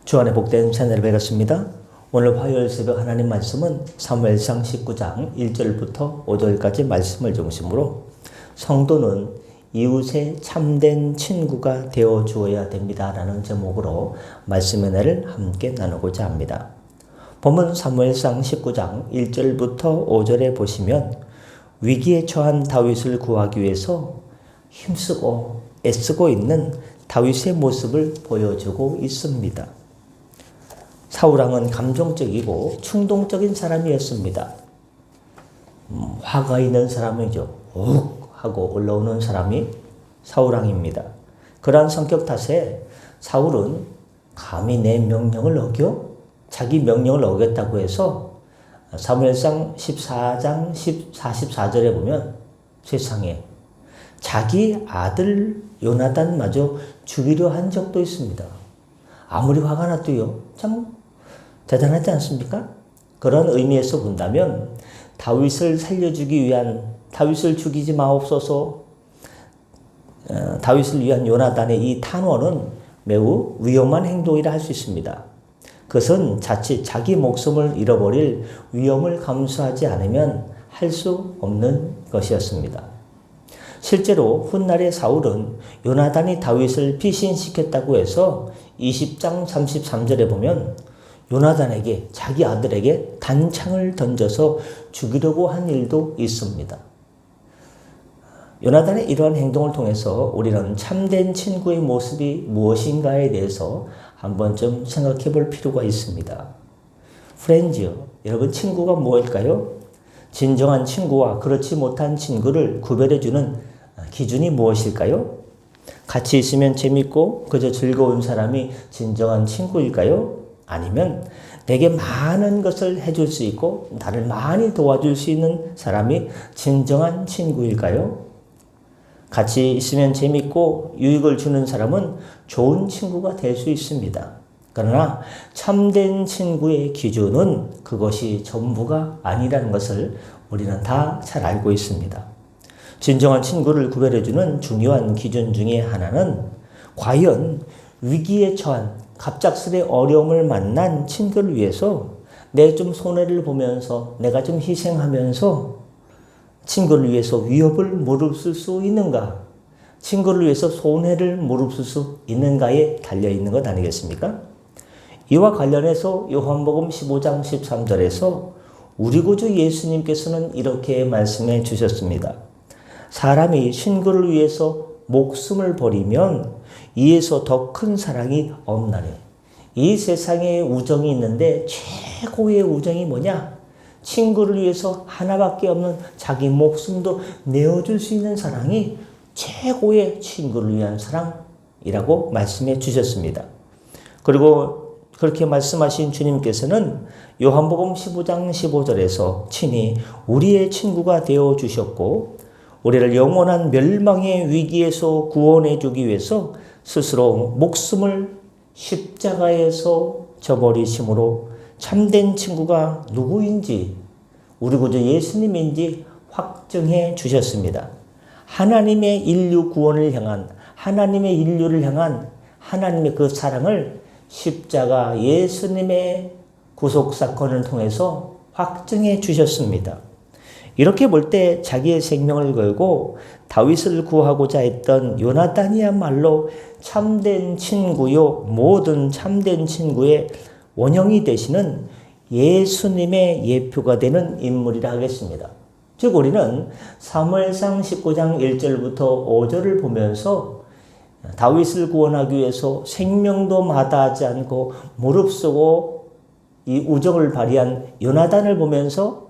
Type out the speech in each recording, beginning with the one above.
주 안에 복된 새날을 배웠습니다. 오늘 화요일 새벽 하나님 말씀은 사무엘상 19장 1절부터 5절까지 말씀을 중심으로 성도는 이웃의 참된 친구가 되어 주어야 됩니다 라는 제목으로 말씀의 은혜를 함께 나누고자 합니다. 본문 사무엘상 19장 1절부터 5절에 보시면 위기에 처한 다윗을 구하기 위해서 힘쓰고 애쓰고 있는 다윗의 모습을 보여주고 있습니다. 사울왕은 감정적이고 충동적인 사람이었습니다. 화가 있는 사람이죠. 욱 하고 올라오는 사람이 사울왕입니다. 그러한 성격 탓에 사울은 감히 내 명령을 어겨? 자기 명령을 어겼다고 해서 사무엘상 14장 44절에 보면 세상에 자기 아들 요나단마저 죽이려 한 적도 있습니다. 아무리 화가 나도요. 참 대단하지 않습니까? 그런 의미에서 본다면 다윗을 살려주기 위한 다윗을 죽이지 마옵소서 다윗을 위한 요나단의 이 탄원은 매우 위험한 행동이라 할 수 있습니다. 그것은 자칫 자기 목숨을 잃어버릴 위험을 감수하지 않으면 할 수 없는 것이었습니다. 실제로 훗날에 사울은 요나단이 다윗을 피신시켰다고 해서 20장 33절에 보면 요나단에게 자기 아들에게 단창을 던져서 죽이려고 한 일도 있습니다. 요나단의 이러한 행동을 통해서 우리는 참된 친구의 모습이 무엇인가에 대해서 한번 좀 생각해 볼 필요가 있습니다. 프렌즈, 여러분 친구가 무엇일까요? 진정한 친구와 그렇지 못한 친구를 구별해주는 기준이 무엇일까요? 같이 있으면 재밌고 그저 즐거운 사람이 진정한 친구일까요? 아니면 내게 많은 것을 해줄 수 있고 나를 많이 도와줄 수 있는 사람이 진정한 친구일까요? 같이 있으면 재밌고 유익을 주는 사람은 좋은 친구가 될 수 있습니다. 그러나 참된 친구의 기준은 그것이 전부가 아니라는 것을 우리는 다 잘 알고 있습니다. 진정한 친구를 구별해주는 중요한 기준 중에 하나는 과연 위기에 처한 갑작스레 어려움을 만난 친구를 위해서 내 좀 손해를 보면서 내가 좀 희생하면서 친구를 위해서 위협을 무릅쓸 수 있는가? 친구를 위해서 손해를 무릅쓸 수 있는가에 달려있는 것 아니겠습니까? 이와 관련해서 요한복음 15장 13절에서 우리 구주 예수님께서는 이렇게 말씀해 주셨습니다. 사람이 친구를 위해서 목숨을 버리면 이에서 더 큰 사랑이 없나니. 이 세상에 우정이 있는데 최고의 우정이 뭐냐? 친구를 위해서 하나밖에 없는 자기 목숨도 내어줄 수 있는 사랑이 최고의 친구를 위한 사랑이라고 말씀해 주셨습니다. 그리고 그렇게 말씀하신 주님께서는 요한복음 15장 15절에서 친히 우리의 친구가 되어 주셨고 우리를 영원한 멸망의 위기에서 구원해 주기 위해서 스스로 목숨을 십자가에서 저버리심으로 참된 친구가 누구인지 우리 구주 예수님인지 확증해 주셨습니다. 하나님의 인류 구원을 향한 하나님의 인류를 향한 하나님의 그 사랑을 십자가 예수님의 구속사건을 통해서 확증해 주셨습니다. 이렇게 볼 때 자기의 생명을 걸고 다윗을 구하고자 했던 요나단이야말로 참된 친구요 모든 참된 친구의 원형이 되시는 예수님의 예표가 되는 인물이라 하겠습니다. 즉 우리는 사무엘상 19장 1절부터 5절을 보면서 다윗을 구원하기 위해서 생명도 마다하지 않고 무릅쓰고 이 우정을 발휘한 요나단을 보면서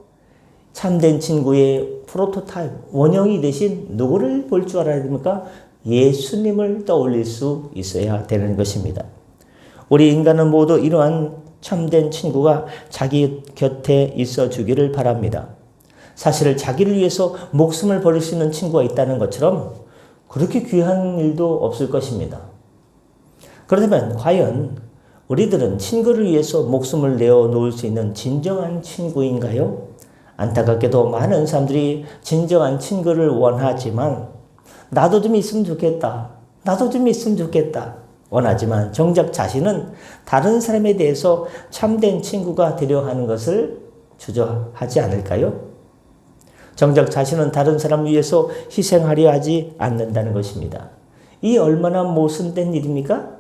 참된 친구의 프로토타입, 원형이 되신 누구를 볼 줄 알아야 됩니까? 예수님을 떠올릴 수 있어야 되는 것입니다. 우리 인간은 모두 이러한 참된 친구가 자기 곁에 있어 주기를 바랍니다. 사실 자기를 위해서 목숨을 버릴 수 있는 친구가 있다는 것처럼 그렇게 귀한 일도 없을 것입니다. 그렇다면 과연 우리들은 친구를 위해서 목숨을 내어놓을 수 있는 진정한 친구인가요? 안타깝게도 많은 사람들이 진정한 친구를 원하지만 나도 좀 있으면 좋겠다. 나도 좀 있으면 좋겠다. 원하지만 정작 자신은 다른 사람에 대해서 참된 친구가 되려 하는 것을 주저하지 않을까요? 정작 자신은 다른 사람을 위해서 희생하려 하지 않는다는 것입니다. 이 얼마나 모순된 일입니까?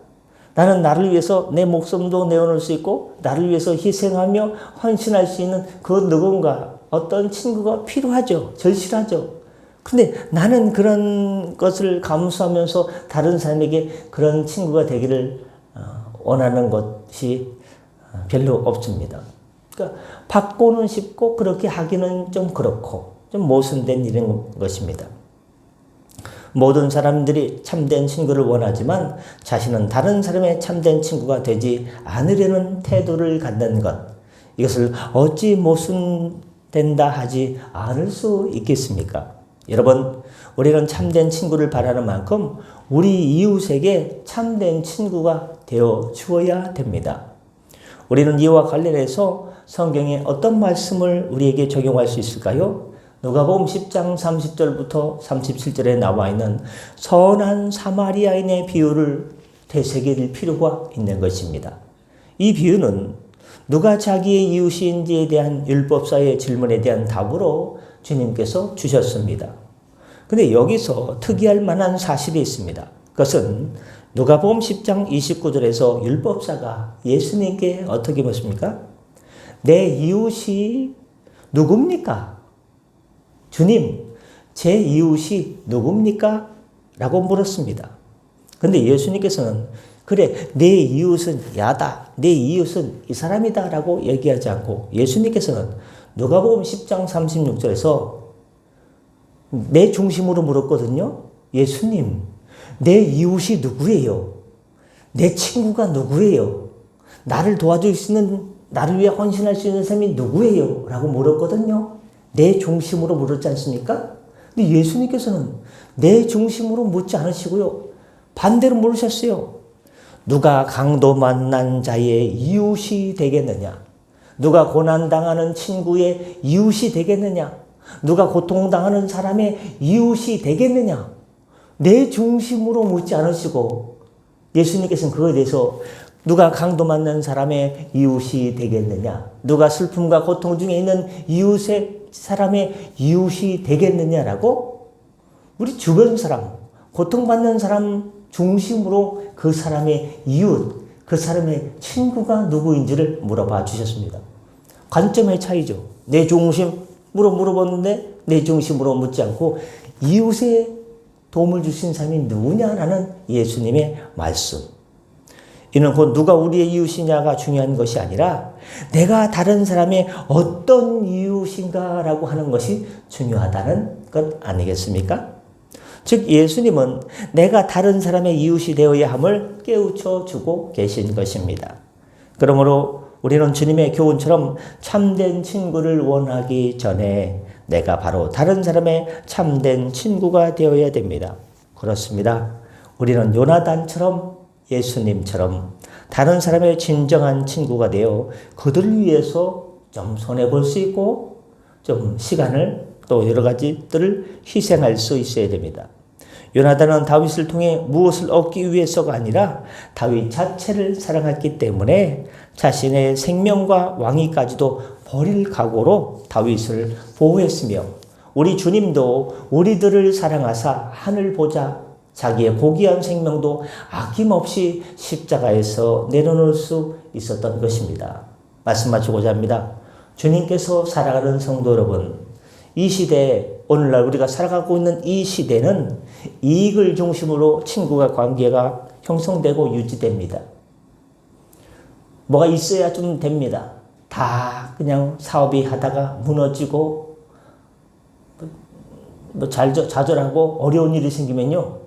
나는 나를 위해서 내 목숨도 내어놓을 수 있고 나를 위해서 희생하며 헌신할 수 있는 그 누군가 어떤 친구가 필요하죠. 절실하죠. 근데 나는 그런 것을 감수하면서 다른 사람에게 그런 친구가 되기를 원하는 것이 별로 없습니다. 그러니까 받고는 싶고 그렇게 하기는 좀 그렇고 좀 모순된 일인 것입니다. 모든 사람들이 참된 친구를 원하지만 자신은 다른 사람의 참된 친구가 되지 않으려는 태도를 갖는 것, 이것을 어찌 모순된다 하지 않을 수 있겠습니까? 여러분, 우리는 참된 친구를 바라는 만큼 우리 이웃에게 참된 친구가 되어 주어야 됩니다. 우리는 이와 관련해서 성경에 어떤 말씀을 우리에게 적용할 수 있을까요? 누가복음 10장 30절부터 37절에 나와 있는 선한 사마리아인의 비유를 되새길 필요가 있는 것입니다. 이 비유는 누가 자기의 이웃인지에 대한 율법사의 질문에 대한 답으로 주님께서 주셨습니다. 근데 여기서 특이할 만한 사실이 있습니다. 그것은 누가복음 10장 29절에서 율법사가 예수님께 어떻게 묻습니까? 내 이웃이 누굽니까? 주님, 제 이웃이 누굽니까? 라고 물었습니다. 근데 예수님께서는 그래, 내 이웃은 야다, 내 이웃은 이 사람이다 라고 얘기하지 않고 예수님께서는 누가복음 10장 36절에서 내 중심으로 물었거든요. 예수님, 내 이웃이 누구예요? 내 친구가 누구예요? 나를 도와줄 수 있는, 나를 위해 헌신할 수 있는 사람이 누구예요? 라고 물었거든요. 내 중심으로 물었지 않습니까? 근데 예수님께서는 내 중심으로 묻지 않으시고요. 반대로 물으셨어요. 누가 강도 만난 자의 이웃이 되겠느냐? 누가 고난당하는 친구의 이웃이 되겠느냐? 누가 고통당하는 사람의 이웃이 되겠느냐? 내 중심으로 묻지 않으시고 예수님께서는 그거에 대해서 누가 강도 만난 사람의 이웃이 되겠느냐? 누가 슬픔과 고통 중에 있는 이웃의 사람의 이웃이 되겠느냐라고 우리 주변 사람, 고통받는 사람 중심으로 그 사람의 이웃, 그 사람의 친구가 누구인지를 물어봐 주셨습니다. 관점의 차이죠. 내 중심으로 물어봤는데 내 중심으로 묻지 않고 이웃에 도움을 주신 사람이 누구냐라는 예수님의 말씀. 이는 곧 누가 우리의 이웃이냐가 중요한 것이 아니라 내가 다른 사람의 어떤 이웃인가라고 하는 것이 중요하다는 것 아니겠습니까? 즉 예수님은 내가 다른 사람의 이웃이 되어야 함을 깨우쳐 주고 계신 것입니다. 그러므로 우리는 주님의 교훈처럼 참된 친구를 원하기 전에 내가 바로 다른 사람의 참된 친구가 되어야 됩니다. 그렇습니다. 우리는 요나단처럼 예수님처럼 다른 사람의 진정한 친구가 되어 그들을 위해서 좀 손해볼 수 있고 좀 시간을 또 여러 가지들을 희생할 수 있어야 됩니다. 요나단은 다윗을 통해 무엇을 얻기 위해서가 아니라 다윗 자체를 사랑했기 때문에 자신의 생명과 왕위까지도 버릴 각오로 다윗을 보호했으며 우리 주님도 우리들을 사랑하사 하늘 보자 자기의 고귀한 생명도 아낌없이 십자가에서 내려놓을 수 있었던 것입니다. 말씀 마치고자 합니다. 주님께서 살아가는 성도 여러분, 이 시대, 오늘날 우리가 살아가고 있는 이 시대는 이익을 중심으로 친구와 관계가 형성되고 유지됩니다. 뭐가 있어야 좀 됩니다. 다 그냥 사업이 하다가 무너지고 뭐 좌절하고 어려운 일이 생기면요.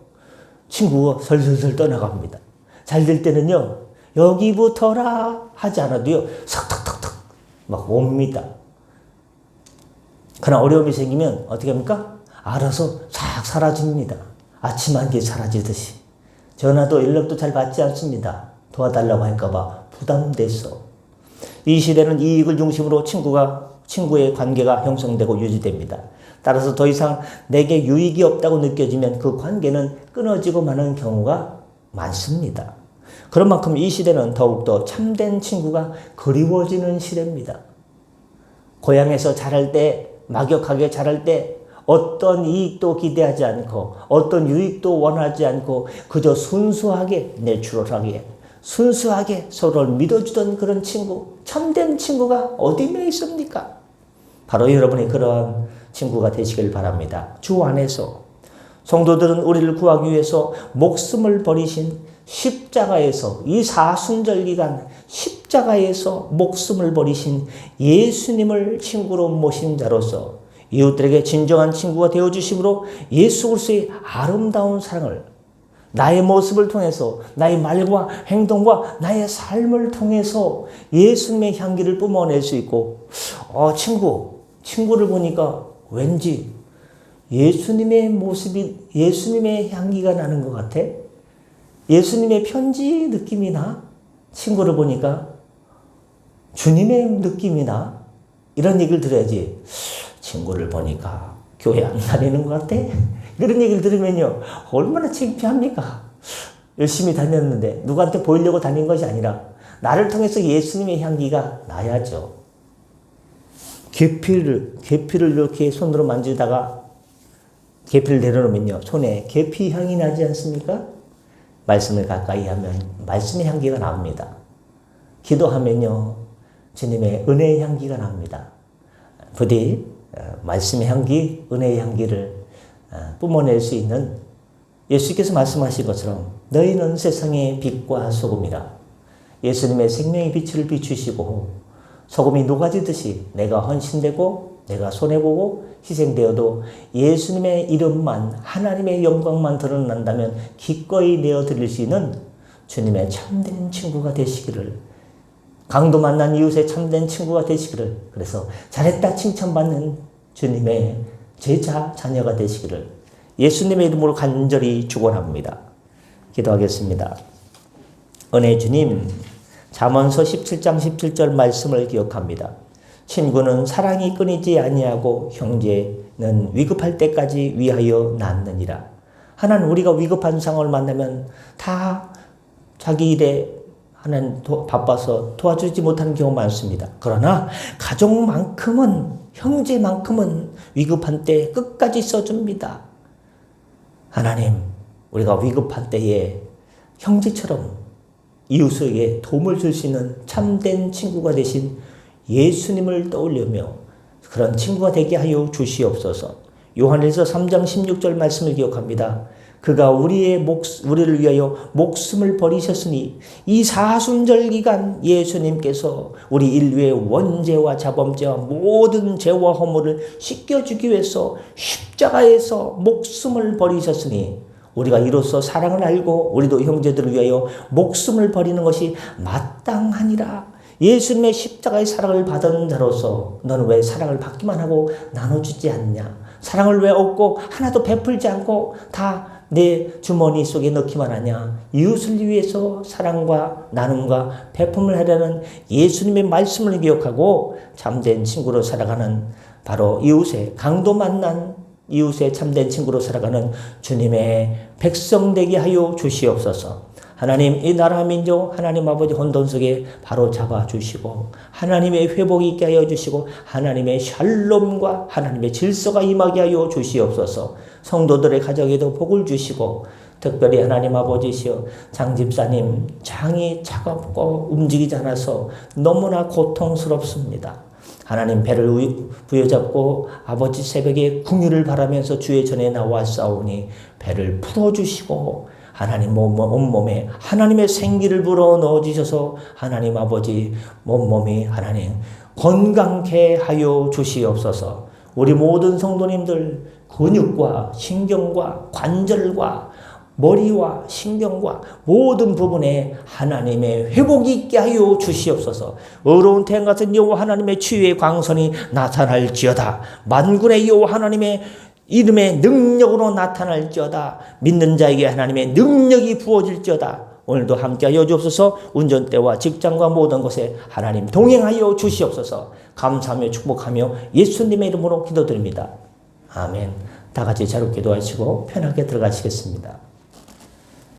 친구가 설설설 떠나갑니다. 잘 될 때는요. 여기부터라 하지 않아도요. 석탁탁탁 막 옵니다. 그러나 어려움이 생기면 어떻게 합니까? 알아서 싹 사라집니다. 아침 안개 사라지듯이. 전화도 연락도 잘 받지 않습니다. 도와달라고 할까봐 부담돼서. 이 시대는 이익을 중심으로 친구의 관계가 형성되고 유지됩니다. 따라서 더 이상 내게 유익이 없다고 느껴지면 그 관계는 끊어지고 마는 경우가 많습니다. 그런 만큼 이 시대는 더욱더 참된 친구가 그리워지는 시대입니다. 고향에서 자랄 때, 막역하게 자랄 때 어떤 이익도 기대하지 않고 어떤 유익도 원하지 않고 그저 순수하게, 내추럴하게, 순수하게 서로를 믿어주던 그런 친구, 참된 친구가 어디에 있습니까? 바로 여러분이 그러한 친구가 되시길 바랍니다. 주 안에서 성도들은 우리를 구하기 위해서 목숨을 버리신 십자가에서, 이 사순절 기간 십자가에서 목숨을 버리신 예수님을 친구로 모신 자로서 이웃들에게 진정한 친구가 되어주심으로 예수 그리스도의 아름다운 사랑을 나의 모습을 통해서, 나의 말과 행동과 나의 삶을 통해서 예수님의 향기를 뿜어낼 수 있고, 친구를 보니까 왠지 예수님의 모습이, 예수님의 향기가 나는 것 같아. 예수님의 편지 느낌이 나. 친구를 보니까 주님의 느낌이 나. 이런 얘기를 들어야지. 친구를 보니까 교회 안 다니는 것 같아. 그런 얘기를 들으면요, 얼마나 창피합니까? 열심히 다녔는데 누구한테 보이려고 다닌 것이 아니라 나를 통해서 예수님의 향기가 나야죠. 계피를 이렇게 손으로 만지다가 계피를 내려놓으면요, 손에 계피 향이 나지 않습니까? 말씀을 가까이 하면 말씀의 향기가 납니다. 기도하면요, 주님의 은혜의 향기가 납니다. 부디 말씀의 향기, 은혜의 향기를 뿜어낼 수 있는, 예수께서 말씀하신 것처럼 너희는 세상의 빛과 소금이라. 예수님의 생명의 빛을 비추시고 소금이 녹아지듯이 내가 헌신되고 내가 손해보고 희생되어도 예수님의 이름만, 하나님의 영광만 드러난다면 기꺼이 내어드릴 수 있는 주님의 참된 친구가 되시기를, 강도 만난 이웃의 참된 친구가 되시기를, 그래서 잘했다 칭찬받는 주님의 제자, 자녀가 되시기를 예수님의 이름으로 간절히 축원합니다. 기도하겠습니다. 은혜 주님, 잠언서 17장 17절 말씀을 기억합니다. 친구는 사랑이 끊이지 아니하고 형제는 위급할 때까지 위하여 낳느니라. 하나님, 우리가 위급한 상황을 만나면 다 자기 일에 하나님 바빠서 도와주지 못하는 경우 많습니다. 그러나 가족만큼은, 형제만큼은 위급한 때 끝까지 써줍니다. 하나님, 우리가 위급한 때에 형제처럼 이웃에게 도움을 줄 수 있는 참된 친구가 되신 예수님을 떠올리며 그런 친구가 되게 하여 주시옵소서. 요한일서 3장 16절 말씀을 기억합니다. 그가 우리를 위하여 목숨을 버리셨으니 이 사순절 기간 예수님께서 우리 인류의 원죄와 자범죄와 모든 죄와 허물을 씻겨주기 위해서 십자가에서 목숨을 버리셨으니 우리가 이로써 사랑을 알고 우리도 형제들을 위하여 목숨을 버리는 것이 마땅하니라. 예수님의 십자가의 사랑을 받은 자로서 너는 왜 사랑을 받기만 하고 나눠주지 않냐? 사랑을 왜 얻고 하나도 베풀지 않고 다 내 주머니 속에 넣기만 하냐? 이웃을 위해서 사랑과 나눔과 베품을 하려는 예수님의 말씀을 기억하고 참된 친구로 살아가는, 바로 이웃의, 강도 만난 이웃의 참된 친구로 살아가는 주님의 백성 되게 하여 주시옵소서. 하나님, 이 나라 민족 하나님 아버지 혼돈 속에 바로 잡아주시고 하나님의 회복이 있게 하여 주시고 하나님의 샬롬과 하나님의 질서가 임하게 하여 주시옵소서. 성도들의 가정에도 복을 주시고 특별히 하나님 아버지시여, 장 집사님 장이 차갑고 움직이지 않아서 너무나 고통스럽습니다. 하나님, 배를 부여잡고 아버지 새벽에 궁유를 바라면서 주의 전에 나와 싸우니 배를 풀어주시고 하나님 온몸에 하나님의 생기를 불어 넣어주셔서 하나님 아버지 온몸이 하나님 건강케 하여 주시옵소서. 우리 모든 성도님들 근육과 신경과 관절과 머리와 신경과 모든 부분에 하나님의 회복이 있게 하여 주시옵소서. 의로운 태양 같은 여호와 하나님의 치유의 광선이 나타날지어다. 만군의 여호와 하나님의 이름의 능력으로 나타날지어다. 믿는 자에게 하나님의 능력이 부어질지어다. 오늘도 함께하여 주옵소서. 운전대와 직장과 모든 곳에 하나님 동행하여 주시옵소서. 감사하며 축복하며 예수님의 이름으로 기도드립니다. 아멘. 다 같이 자로 기도하시고 편하게 들어가시겠습니다.